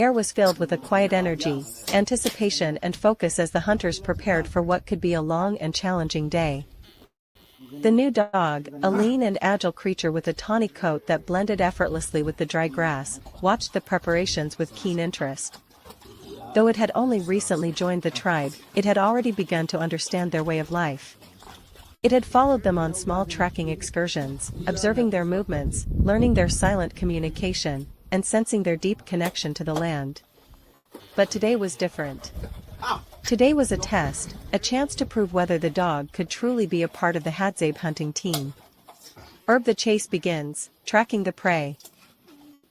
air was filled with a quiet energy, anticipation and focus as the hunters prepared for what could be a long and challenging day. The new dog, a lean and agile creature with a tawny coat that blended effortlessly with the dry grass, watched the preparations with keen interest. Though it had only recently joined the tribe, it had already begun to understand their way of life. It had followed them on small tracking excursions, observing their movements, learning their silent communication, and sensing their deep connection to the land. But today was different. Today was a test, a chance to prove whether the dog could truly be a part of the Hadzabe hunting team. The chase begins, tracking the prey.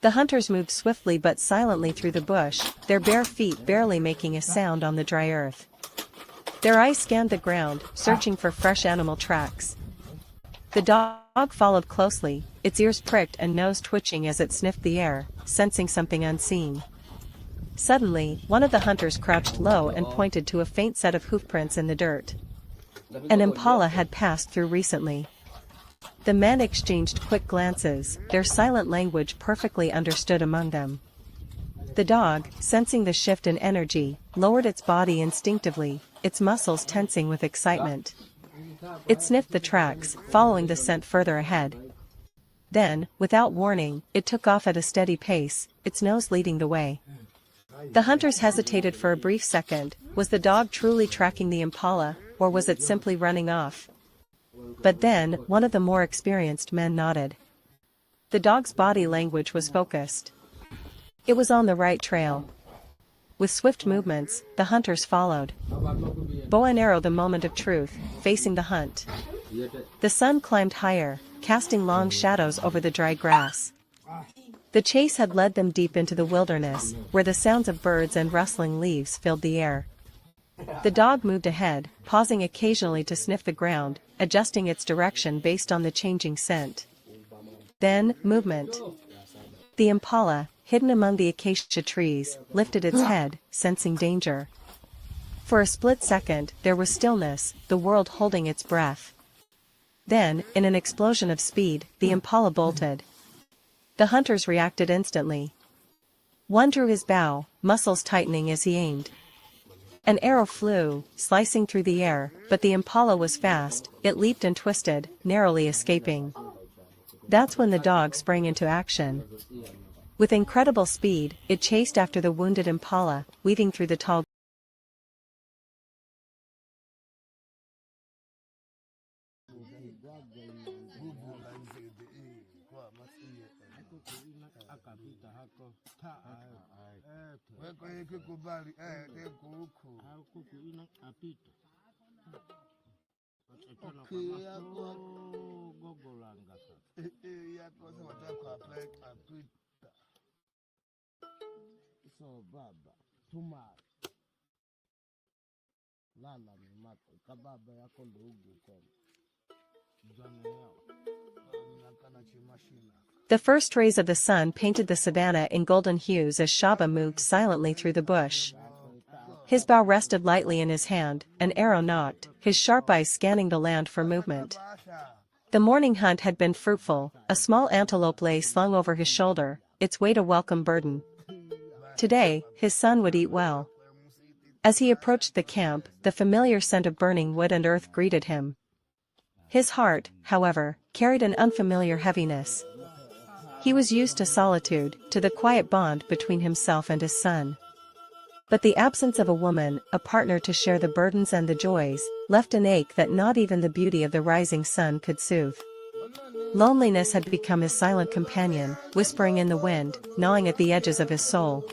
The hunters moved swiftly but silently through the bush, their bare feet barely making a sound on the dry earth. Their eyes scanned the ground, searching for fresh animal tracks. The dog followed closely, its ears pricked and nose twitching as it sniffed the air, sensing something unseen. Suddenly, one of the hunters crouched low and pointed to a faint set of hoofprints in the dirt. An impala had passed through recently. The men exchanged quick glances, their silent language perfectly understood among them. The dog, sensing the shift in energy, lowered its body instinctively, its muscles tensing with excitement. It sniffed the tracks, following the scent further ahead. Then, without warning, it took off at a steady pace, its nose leading the way. The hunters hesitated for a brief second. Was the dog truly tracking the impala, or was it simply running off? But then, one of the more experienced men nodded. The dog's body language was focused. It was on the right trail. With swift movements, the hunters followed. Bow and arrow, the moment of truth, facing the hunt. The sun climbed higher, casting long shadows over the dry grass. The chase had led them deep into the wilderness, where the sounds of birds and rustling leaves filled the air. The dog moved ahead, pausing occasionally to sniff the ground, adjusting its direction based on the changing scent. Then, movement. The impala, hidden among the acacia trees, lifted its head, sensing danger. For a split second, there was stillness, the world holding its breath. Then, in an explosion of speed, the impala bolted. The hunters reacted instantly. One drew his bow, muscles tightening as he aimed. An arrow flew, slicing through the air, but the impala was fast, it leaped and twisted, narrowly escaping. That's when the dog sprang into action. With incredible speed, it chased after the wounded impala, weaving through the tall The first rays of the sun painted the savanna in golden hues as Shaba moved silently through the bush. His bow rested lightly in his hand, an arrow nocked, his sharp eyes scanning the land for movement. The morning hunt had been fruitful, a small antelope lay slung over his shoulder, its weight a welcome burden. Today, his son would eat well. As he approached the camp, the familiar scent of burning wood and earth greeted him. His heart, however, carried an unfamiliar heaviness. He was used to solitude, to the quiet bond between himself and his son. But the absence of a woman, a partner to share the burdens and the joys, left an ache that not even the beauty of the rising sun could soothe. Loneliness had become his silent companion, whispering in the wind, gnawing at the edges of his soul.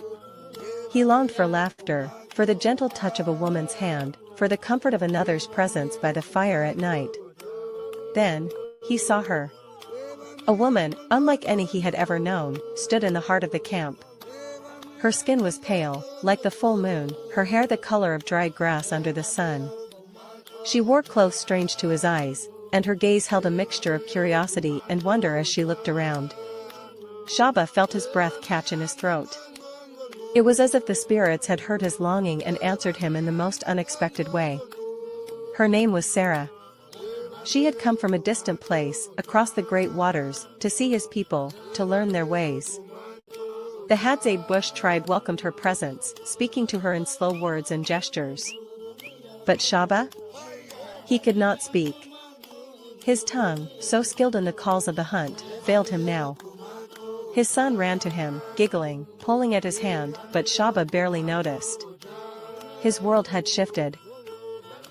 He longed for laughter, for the gentle touch of a woman's hand, for the comfort of another's presence by the fire at night. Then, he saw her. A woman, unlike any he had ever known, stood in the heart of the camp. Her skin was pale, like the full moon, her hair the color of dry grass under the sun. She wore clothes strange to his eyes, and her gaze held a mixture of curiosity and wonder as she looked around. Shaba felt his breath catch in his throat. It was as if the spirits had heard his longing and answered him in the most unexpected way. Her name was Sarah. She had come from a distant place, across the great waters, to see his people, to learn their ways. The Hadzabe bush tribe welcomed her presence, speaking to her in slow words and gestures. But Shaba? He could not speak. His tongue, so skilled in the calls of the hunt, failed him now. His son ran to him, giggling, pulling at his hand, but Shaba barely noticed. His world had shifted.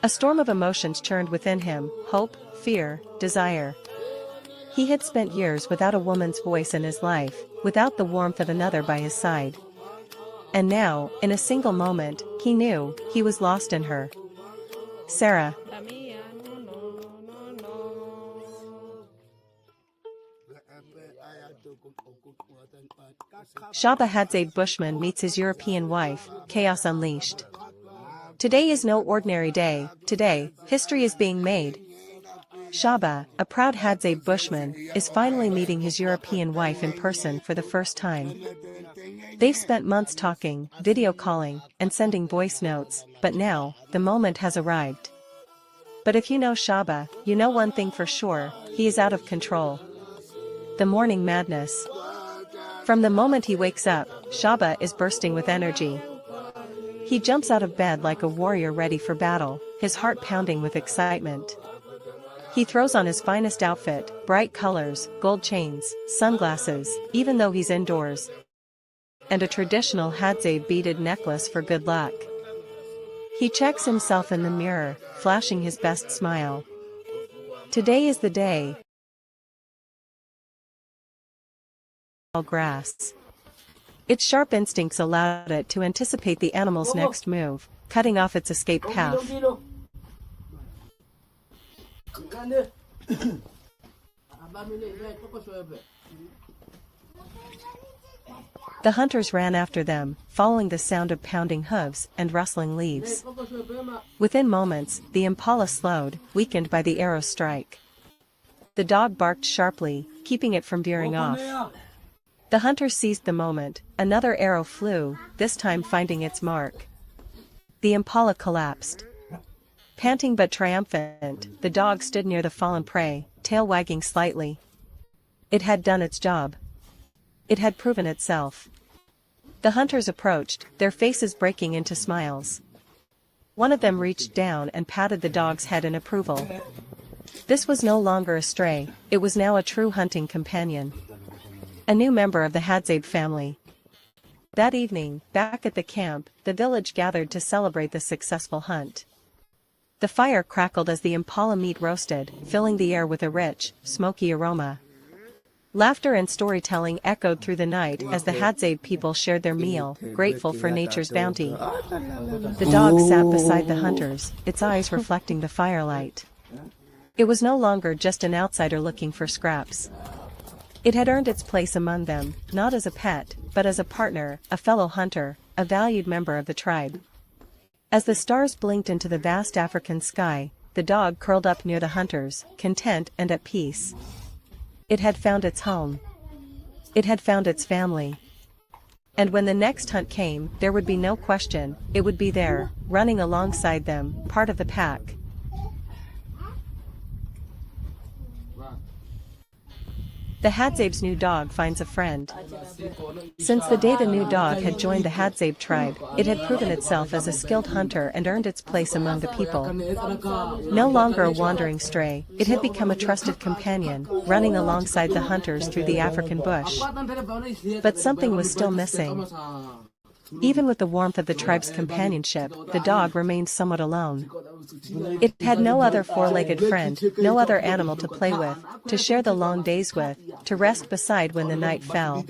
A storm of emotions churned within him: hope, fear, desire. He had spent years without a woman's voice in his life, without the warmth of another by his side. And now, in a single moment, he knew he was lost in her. Sarah. Shaba Hadzabe Bushman meets his European wife, Chaos Unleashed. Today is no ordinary day. Today, history is being made. Shaba, a proud Hadzabe Bushman, is finally meeting his European wife in person for the first time. They've spent months talking, video calling, and sending voice notes, but now, the moment has arrived. But if you know Shaba, you know one thing for sure: he is out of control. The morning madness. From the moment he wakes up, Shaba is bursting with energy. He jumps out of bed like a warrior ready for battle, his heart pounding with excitement. He throws on his finest outfit, bright colors, gold chains, sunglasses, even though he's indoors, and a traditional Hadzabe beaded necklace for good luck. He checks himself in the mirror, flashing his best smile. Today is the day. Grass. Its sharp instincts allowed it to anticipate the animal's next move, cutting off its escape path. The hunters ran after them, following the sound of pounding hooves and rustling leaves. Within moments, the impala slowed, weakened by the arrow's strike. The dog barked sharply, keeping it from veering off. The hunters seized the moment. Another arrow flew, this time finding its mark. The impala collapsed. Panting but triumphant, the dog stood near the fallen prey, tail wagging slightly. It had done its job. It had proven itself. The hunters approached, their faces breaking into smiles. One of them reached down and patted the dog's head in approval. This was no longer a stray, it was now a true hunting companion. A new member of the Hadzabe family. That evening, back at the camp, the village gathered to celebrate the successful hunt. The fire crackled as the impala meat roasted, filling the air with a rich, smoky aroma. Laughter and storytelling echoed through the night as the Hadzabe people shared their meal, grateful for nature's bounty. The dog sat beside the hunters, its eyes reflecting the firelight. It was no longer just an outsider looking for scraps. It had earned its place among them, not as a pet, but as a partner, a fellow hunter, a valued member of the tribe. As the stars blinked into the vast African sky, the dog curled up near the hunters, content and at peace. It had found its home. It had found its family. And when the next hunt came, there would be no question, it would be there, running alongside them, part of the pack. The Hadzabe's new dog finds a friend. Since the day the new dog had joined the Hadzabe tribe, it had proven itself as a skilled hunter and earned its place among the people. No longer a wandering stray, it had become a trusted companion, running alongside the hunters through the African bush. But something was still missing. Even with the warmth of the tribe's companionship, the dog remained somewhat alone. It had no other four-legged friend, no other animal to play with, to share the long days with, to rest beside when the night fell.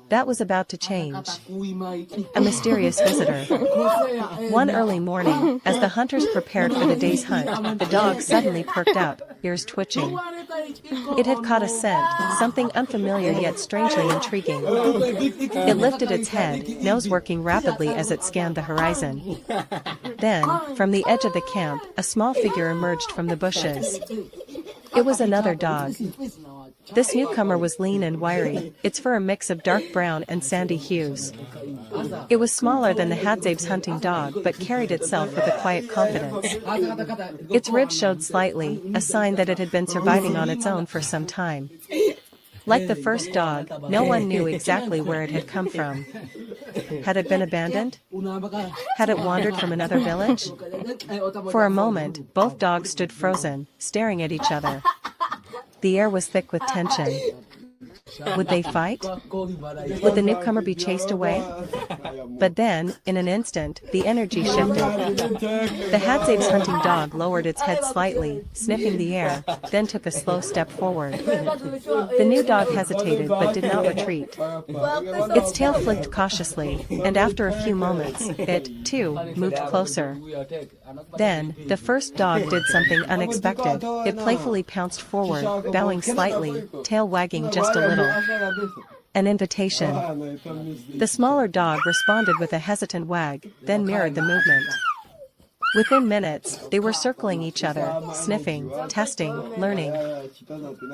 That was about to change. A mysterious visitor. One early morning, as the hunters prepared for the day's hunt, the dog suddenly perked up, ears twitching. It had caught a scent, something unfamiliar yet strangely intriguing. It lifted its head, nose working rapidly as it scanned the horizon. Then, from the edge of the camp, a small figure emerged from the bushes. It was another dog. This newcomer was lean and wiry, its fur a mix of dark brown and sandy hues. It was smaller than the Hadzabe's hunting dog but carried itself with a quiet confidence. Its ribs showed slightly, a sign that it had been surviving on its own for some time. Like the first dog, no one knew exactly where it had come from. Had it been abandoned? Had it wandered from another village? For a moment, both dogs stood frozen, staring at each other. The air was thick with tension. Would they fight? Would the newcomer be chased away? But then, in an instant, the energy shifted. The Hadzabe's hunting dog lowered its head slightly, sniffing the air, then took a slow step forward. The new dog hesitated but did not retreat. Its tail flicked cautiously, and after a few moments, it, too, moved closer. Then, the first dog did something unexpected. It playfully pounced forward, bowing slightly, tail wagging just a little. An invitation. The smaller dog responded with a hesitant wag, then mirrored the movement. Within minutes, they were circling each other, sniffing, testing, learning.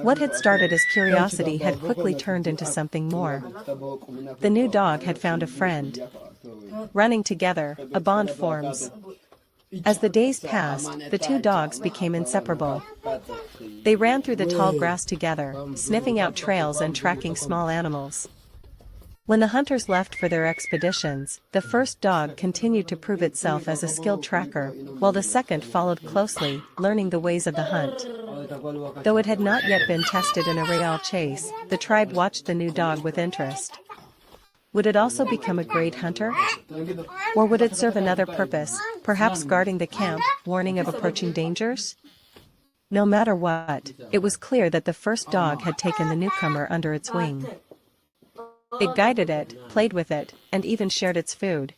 What had started as curiosity had quickly turned into something more. The new dog had found a friend. Running together, a bond forms. As the days passed, the two dogs became inseparable. They ran through the tall grass together, sniffing out trails and tracking small animals. When the hunters left for their expeditions, the first dog continued to prove itself as a skilled tracker, while the second followed closely, learning the ways of the hunt. Though it had not yet been tested in a real chase, the tribe watched the new dog with interest. Would it also become a great hunter? Or would it serve another purpose, perhaps guarding the camp, warning of approaching dangers? No matter what, it was clear that the first dog had taken the newcomer under its wing. It guided it, played with it, and even shared its food.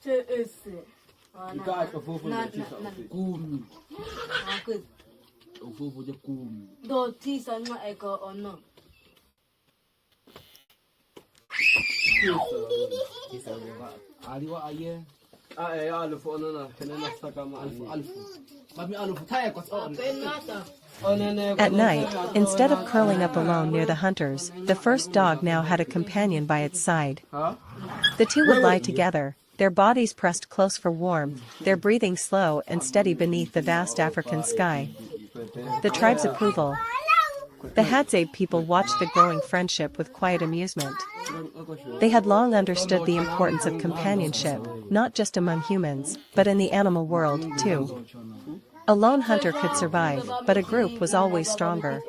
At night, instead of curling up alone near the hunters, the first dog now had a companion by its side. The two would lie together, their bodies pressed close for warmth, their breathing slow and steady beneath the vast African sky. The tribe's approval. The Hadzabe people watched the growing friendship with quiet amusement. They had long understood the importance of companionship, not just among humans, but in the animal world, too. A lone hunter could survive, but a group was always stronger.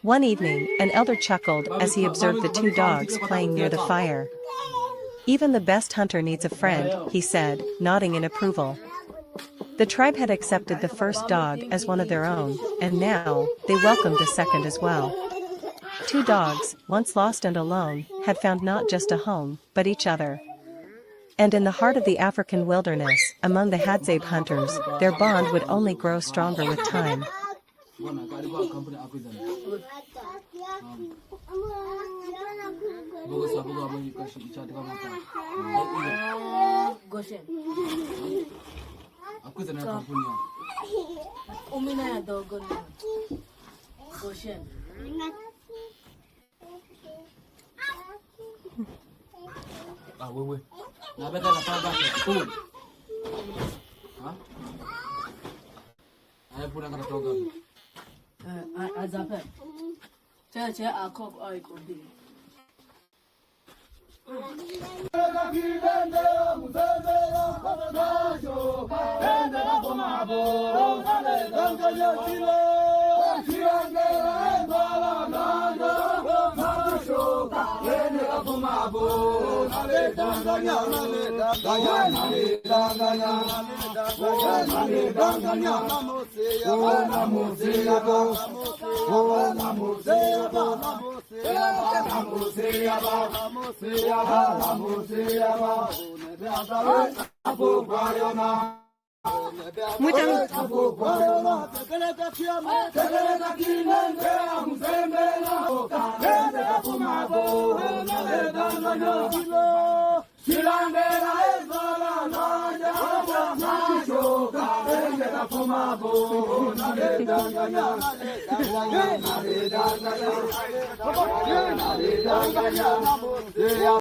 One evening, an elder chuckled as he observed the two dogs playing near the fire. "Even the best hunter needs a friend," he said, nodding in approval. The tribe had accepted the first dog as one of their own, and now, they welcomed the second as well. Two dogs, once lost and alone, had found not just a home, but each other. And in the heart of the African wilderness, among the Hadzabe hunters, their bond would only grow stronger with time.